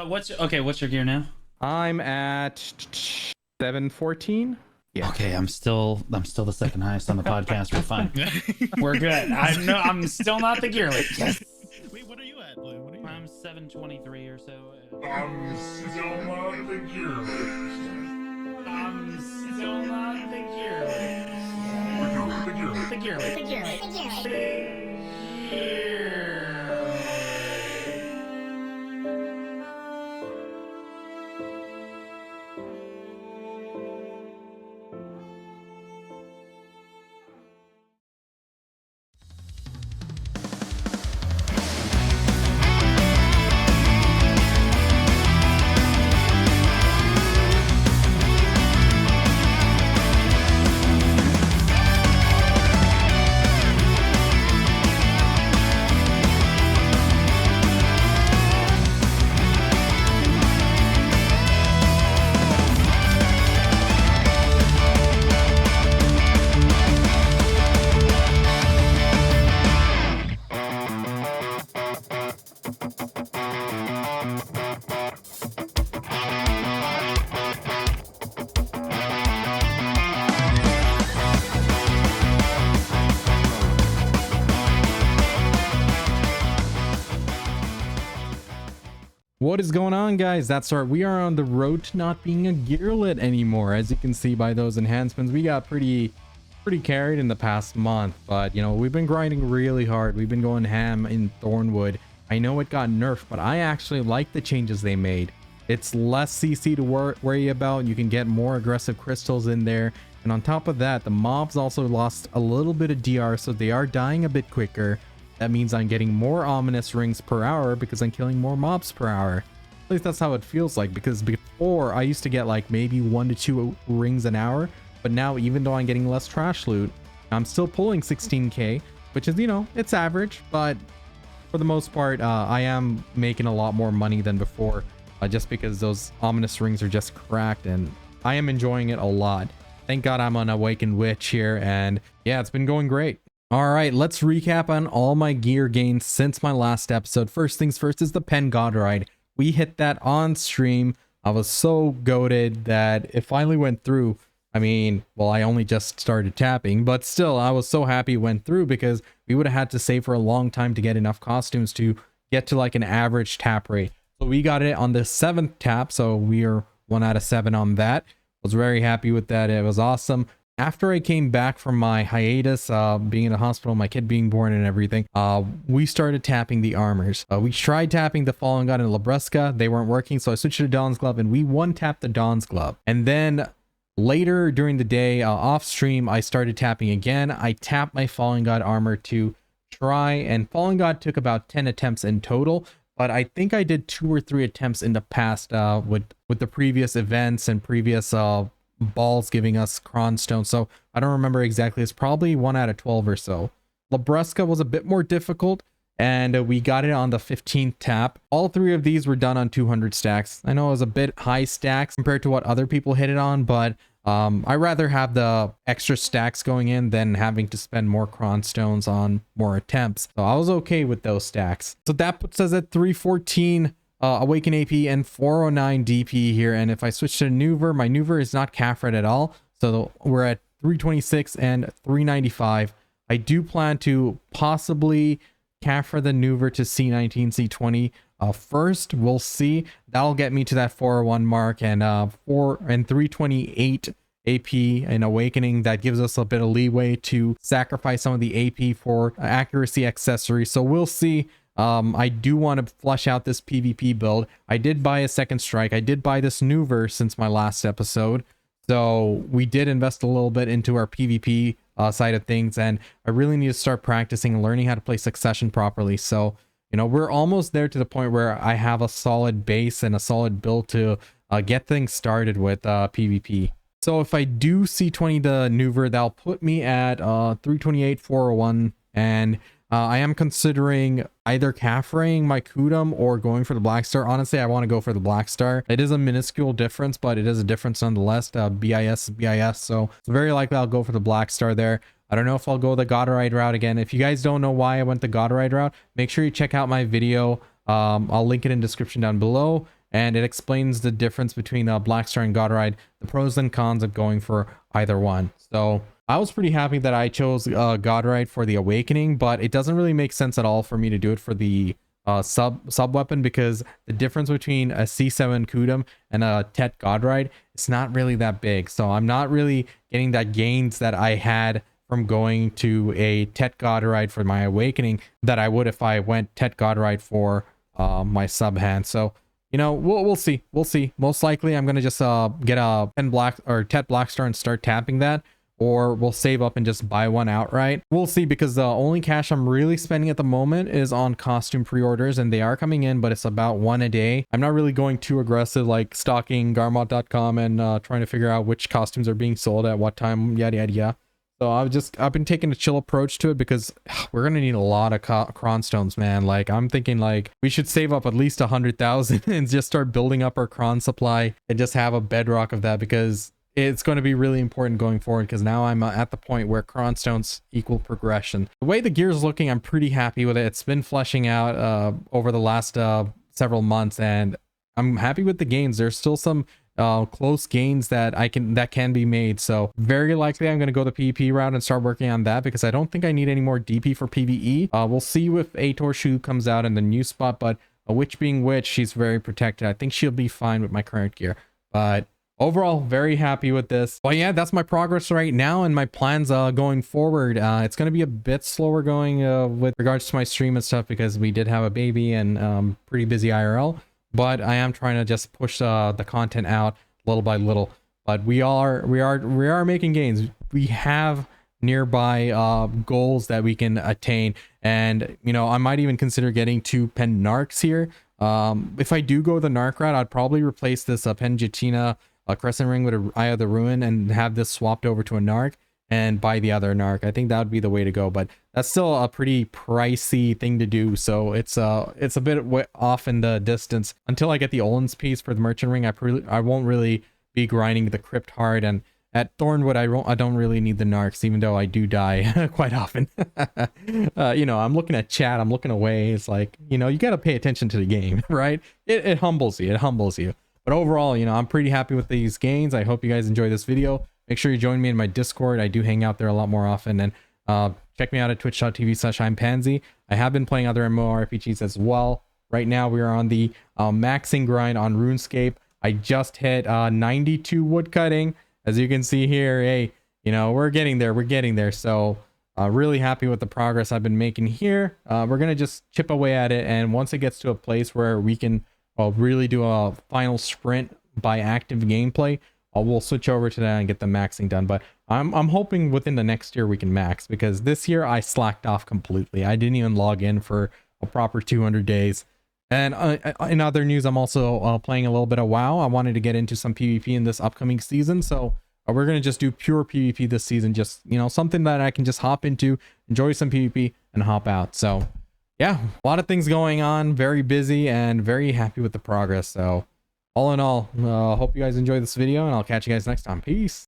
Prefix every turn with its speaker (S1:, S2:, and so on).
S1: What's your gear now?
S2: I'm at 714.
S1: Yeah. Okay, I'm still the second highest on the podcast. We're fine. We're good. I'm still not the GEARLET. Yes.
S3: Wait, what are you at, Blue? What are you
S1: I'm 723 or so.
S4: I'm still not the GEARLET.
S1: I'm still not the GEARLET.
S4: The GEARLET.
S1: The GEARLET.
S5: The GEARLET. The GEARLET.
S2: What is going on, guys? That's right, we are on the road to not being a GEARLET anymore. As you can see by those enhancements, we got pretty carried in the past month, but you know, we've been grinding really hard. We've been going ham in Thornwood. I know it got nerfed, but I actually like the changes they made. It's less CC to worry about. You can get more aggressive crystals in there, and on top of that, the mobs also lost a little bit of DR, so they are dying a bit quicker. That means I'm getting more ominous rings per hour because I'm killing more mobs per hour. At least that's how it feels like, because before I used to get like maybe 1 to 2 rings an hour, but now even though I'm getting less trash loot, I'm still pulling 16k, which is, you know, it's average, but for the most part, I am making a lot more money than before, just because those ominous rings are just cracked, and I am enjoying it a lot. Thank God I'm an awakened witch here, and yeah, it's been going great. All right, let's recap on all my gear gains since my last episode. First things first is the pen Godr-Ayed. We hit that on stream. I was so goated that it finally went through. I mean, well, I only just started tapping, but still, I was so happy it went through because we would have had to save for a long time to get enough costumes to get to like an average tap rate. So we got it on the 7th tap, so we are 1 out of 7 on that. Was very happy with that. It was awesome. After I came back from my hiatus, being in the hospital, my kid being born and everything, we started tapping the armors. We tried tapping the Fallen God and Labruska. They weren't working, so I switched to Dawn's Glove, and we one-tapped the Dawn's Glove. And then later during the day, off stream, I started tapping again. I tapped my Fallen God armor to try, and Fallen God took about 10 attempts in total, but I think I did 2 or 3 attempts in the past with the previous events and previous balls giving us Cronstone, so I don't remember exactly. It's probably 1 out of 12 or so. Labruska was a bit more difficult, and we got it on the 15th tap. All 3 of these were done on 200 stacks. I know it was a bit high stacks compared to what other people hit it on, but I rather have the extra stacks going in than having to spend more Cronstones on more attempts, so I was okay with those stacks. So that puts us at 314 Awaken AP and 409 DP here, and if I switch to Nuver, my Nuver is not Kafred at all, so we're at 326 and 395. I do plan to possibly Kafred the Nuver to C19, C20 first. We'll see. That'll get me to that 401 mark, and 328 AP and Awakening. That gives us a bit of leeway to sacrifice some of the AP for accuracy accessories, so we'll see. I do want to flush out this PvP build. I did buy a second strike. I did buy this Nuver since my last episode. So we did invest a little bit into our PvP side of things. And I really need to start practicing and learning how to play Succession properly. So, you know, we're almost there to the point where I have a solid base and a solid build to get things started with PvP. So if I do C20 the Nuver, that'll put me at 328, 401, and I am considering either Kafraying my Kudum or going for the Black Star. Honestly, I want to go for the Black Star. It is a minuscule difference, but it is a difference nonetheless. BIS is BIS, so it's very likely I'll go for the Black Star there. I don't know if I'll go the Godr-Ayed route again. If you guys don't know why I went the Godr-Ayed route, make sure you check out my video. I'll link it in the description down below. and it explains the difference between Blackstar and Godr-Ayed, the pros and cons of going for either one. So I was pretty happy that I chose Godr-Ayed for the Awakening, but it doesn't really make sense at all for me to do it for the sub weapon, because the difference between a C7 Kudum and a Tet Godr-Ayed, it's not really that big. So I'm not really getting that gains that I had from going to a Tet Godr-Ayed for my Awakening that I would if I went Tet Godr-Ayed for my sub hand. So you know, we'll see. We'll see. Most likely I'm gonna just get a 10 black or Tet Blackstar and start tapping that, or we'll save up and just buy one outright. We'll see, because the only cash I'm really spending at the moment is on costume pre-orders, and they are coming in, but it's about one a day. I'm not really going too aggressive, like stalking garmot.com and trying to figure out which costumes are being sold at what time, yada yada yada. So I've been taking a chill approach to it, because we're gonna need a lot of cron stones, man. Like I'm thinking like we should save up at least 100,000 and just start building up our cron supply and just have a bedrock of that, because it's going to be really important going forward, because now I'm at the point where cron stones equal progression. The way the gear is looking, I'm pretty happy with it. It's been fleshing out over the last several months, and I'm happy with the gains. There's still some close gains that can be made. So very likely I'm going to go the PvP route and start working on that, because I don't think I need any more DP for PvE. We'll see if Ator Shu comes out in the new spot, but Witch being Witch, she's very protected. I think she'll be fine with my current gear, but overall, very happy with this. But yeah, that's my progress right now and my plans going forward. It's going to be a bit slower going with regards to my stream and stuff, because we did have a baby and pretty busy IRL. But I am trying to just push the content out little by little. But we are making gains. We have nearby goals that we can attain, and you know, I might even consider getting 2 Pen Narcs here. If I do go the Narc route, I'd probably replace this Pen Jatina Crescent Ring with an Eye of the Ruin and have this swapped over to a Narc and buy the other Narc. I think that would be the way to go, but that's still a pretty pricey thing to do, so it's a bit off in the distance. Until I get the Olin's piece for the Merchant Ring, I won't really be grinding the Crypt hard, and at Thornwood I don't really need the Narcs, even though I do die quite often. You know, I'm looking at chat, I'm looking away. It's like, you know, you got to pay attention to the game, right? It humbles you. It humbles you. But overall, you know, I'm pretty happy with these gains. I hope you guys enjoy this video. Make sure you join me in my Discord. I do hang out there a lot more often. And check me out at twitch.tv/I'mPansy. I have been playing other MMORPGs as well. Right now, we are on the maxing grind on RuneScape. I just hit 92 woodcutting. As you can see here, hey, you know, we're getting there. We're getting there. So really happy with the progress I've been making here. We're going to just chip away at it. And once it gets to a place where we can really do a final sprint by active gameplay, we'll switch over to that and get the maxing done. But I'm hoping within the next year we can max, because this year I slacked off completely. I didn't even log in for a proper 200 days. And in other news, I'm also playing a little bit of WoW. I wanted to get into some PvP in this upcoming season, so we're going to just do pure PvP this season. Just, you know, something that I can just hop into, enjoy some PvP, and hop out. So yeah, a lot of things going on, very busy, and very happy with the progress. So all in all, hope you guys enjoy this video, and I'll catch you guys next time. Peace.